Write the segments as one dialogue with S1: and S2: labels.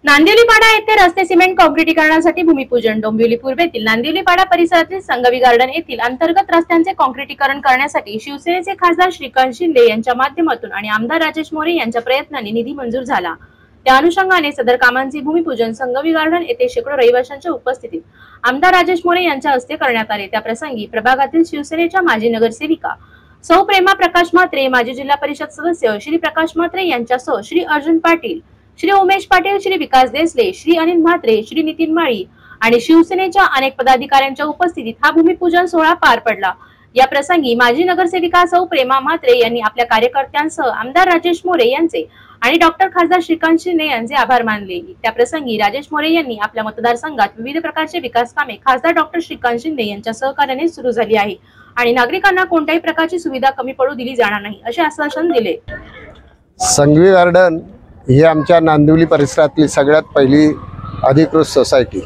S1: नांदिवलीपाडा येथे रस्ते सिमेंट काँक्रिटीकरणासाठी भूमिपूजन। डोंबिवली पूर्वेतील नांदिवलीपाडा परिसरातील संगवी गार्डन येथील अंतर्गत रस्त्यांचे काँक्रिटीकरण करण्यासाठी शिवसेनेचे खासदार श्रीकांत शिंदे यांच्या माध्यमातून आणि आमदार राजेश मोरे यांच्या प्रयत्नांनी निधी मंजूर झाला। त्या अनुषंगाने सदर कामांचे भूमिपूजन संगवी गार्डन येथे शेकडो रहिवाशांच्या उपस्थितीत आमदार राजेश मोरे यांच्या हस्ते करण्यात आले। त्या प्रसंगी प्रभागातील शिवसेनेच्या माजी नगरसेविका सौ प्रेमा प्रकाश म्हात्रे, माजी जिल्हा परिषद सदस्य श्री प्रकाश म्हात्रे यांच्यासह श्री अर्जुन पाटील, श्री उमेश पाटील, श्री विकास देसले, श्री अनिल म्हात्रे, श्री नितीन माळी आणि शिवसेनेच्या अनेक पदाधिकाऱ्यांच्या उपस्थितीत हा भूमिपूजन सोहळा पार पडला। या प्रसंगी माजी नगरसेविका सौ प्रेमा म्हात्रे यांनी आपल्या कार्यकर्त्यांसह आमदार राजेश मोरे यांचे आणि डॉक्टर खासदार श्रीकांत शिंदे यांचे आभार मानले। त्या प्रसंगी राजेश मोरे यांनी आपल्या मतदारसंघात विविध प्रकारचे विकास कामे खासदार डॉक्टर श्रीकांत शिंदे यांच्या सहकार्याने सुरू झाली आहे आणि नागरिकांना कोणत्याही प्रकारची सुविधा कमी पडू दिली जाणार नाही असे आश्वासन दिले।
S2: संगवी गार्डन ही आमच्या नांदिवली परिसरातली सगळ्यात पहिली अधिकृत सोसायटी।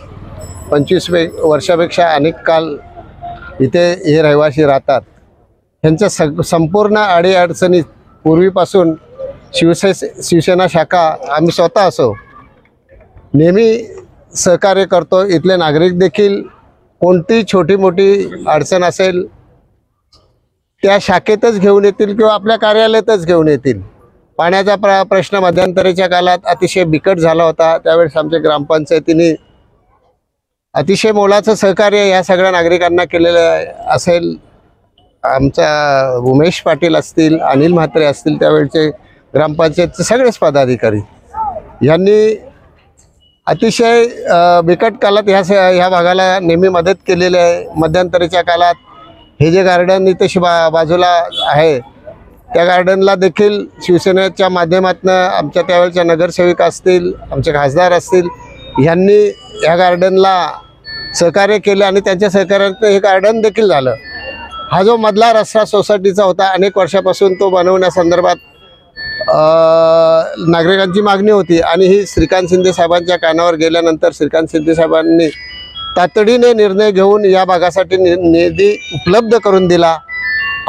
S2: 25 वर्षापेक्षा अनेक काल इथे हे रहिवासी राहतात। ह्यांच्या संपूर्ण अडीअडचणी पूर्वीपासून शिवसेना शाखा आम्ही स्वतः असो नेहमी सहकार्य करतो। इथले नागरिक देखील कोणती छोटी मोठी अडचण असेल त्या शाखेतच घेऊन येतील किंवा आपल्या कार्यालयातच घेऊन येतील। पाण्याचा प्रश्न मध्यंतरीच्या काळात अतिशय बिकट झाला होता, त्यावेळेस आमच्या ग्रामपंचायतीने अतिशय मोलाचं सहकार्य या सगळ्या नागरिकांना केलेलं असेल। आमचा उमेश पाटील असतील, अनिल म्हात्रे असतील, त्यावेळचे ग्रामपंचायतचे सगळेच पदाधिकारी यांनी अतिशय बिकट काळात ह्या भागाला नेहमी मदत केलेली आहे। मध्यंतरीच्या काळात हे जे गार्डन इथे बाजूला आहे त्या गार्डनला देखील शिवसेनेच्या माध्यमातून आमच्या त्यावेळच्या नगरसेविका असतील, आमचे खासदार असतील, यांनी ह्या गार्डनला सहकार्य केले आणि त्यांच्या सहकार्याने हे गार्डन देखील झालं। हा जो मधला रस्ता सोसायटीचा होता अनेक वर्षापासून तो बनवण्यासंदर्भात नागरिकांची मागणी होती आणि ही श्रीकांत शिंदे साहेबांच्या कानावर गेल्यानंतर श्रीकांत शिंदे साहेबांनी तातडीने निर्णय घेऊन या भागासाठी निधी उपलब्ध करून दिला।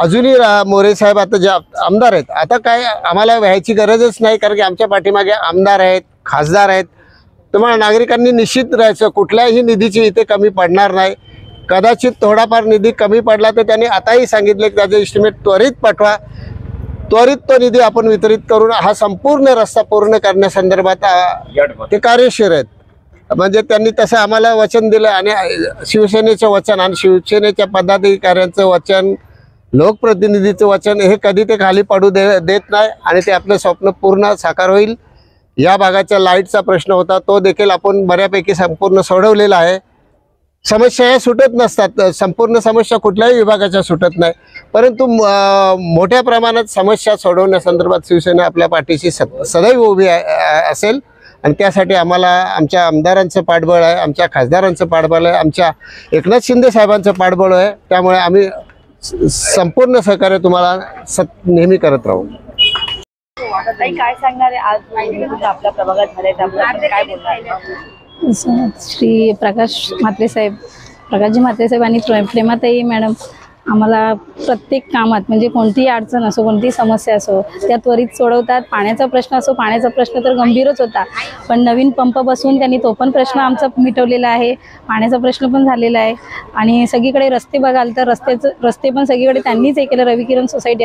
S2: अजूनही मोरे साहेब आता जे आमदार आहेत, आता काय आम्हाला व्हायची गरजच नाही, कारण की आमच्या पाठीमागे आमदार आहेत, खासदार आहेत। तुम्हाला नागरिकांनी निश्चित राहायचं, कुठल्याही निधीची इथे कमी पडणार नाही। कदाचित थोडाफार निधी कमी पडला तर त्यांनी आताही सांगितले की त्याचे एस्टिमेट त्वरित पाठवा, त्वरित तो निधी आपण वितरित करून हा संपूर्ण रस्ता पूर्ण करण्यासंदर्भात ते कार्यशील आहेत। म्हणजे त्यांनी तसं आम्हाला वचन दिलं आणि शिवसेनेचं वचन आणि शिवसेनेच्या पदाधिकाऱ्यांचं वचन, लोकप्रतिनिधीचं वचन हे कधी ते खाली पडू देत नाही आणि ते आपलं स्वप्न पूर्ण साकार होईल। या भागाच्या लाईटचा प्रश्न होता तो देखील आपण बऱ्यापैकी संपूर्ण सोडवलेला आहे। समस्या या सुटत नसतात, संपूर्ण समस्या कुठल्याही विभागाच्या सुटत नाही, परंतु मोठ्या प्रमाणात समस्या सोडवण्यासंदर्भात शिवसेना आपल्या पाठीशी सदैव उभी असेल आणि त्यासाठी आम्हाला आमच्या आमदारांचं पाठबळ आहे, आमच्या खासदारांचं पाठबळ आहे, आमच्या एकनाथ शिंदे साहेबांचं पाठबळ आहे। त्यामुळे आम्ही संपूर्ण सहकार्य तुम्हाला नेहमी करत राहू।
S1: काय सांगणार आहे आज आपल्या प्रभागात झाले त्याबद्दल काय बोलणार?
S3: श्री प्रकाश म्हात्रे साहेब, प्रकाशजी म्हात्रे साहेब आणि प्रेमाताई मॅडम आम्हाला प्रत्येक कामात म्हणजे कोणतीही अडचण असो, कोणतीही समस्या असो त्या त्वरित सोडवतात। पाण्याचा प्रश्न असो, पाण्याचा प्रश्न तर गंभीरच होता, पण नवीन पंप बसवून त्यांनी तो पण प्रश्न आमचा मिटवलेला आहे। पाण्याचा प्रश्न पण झालेला आहे आणि सगळीकडे रस्ते बघाल तर रस्ते पण सगळीकडे त्यांनीच हे केलं। रविकिरण सोसायटी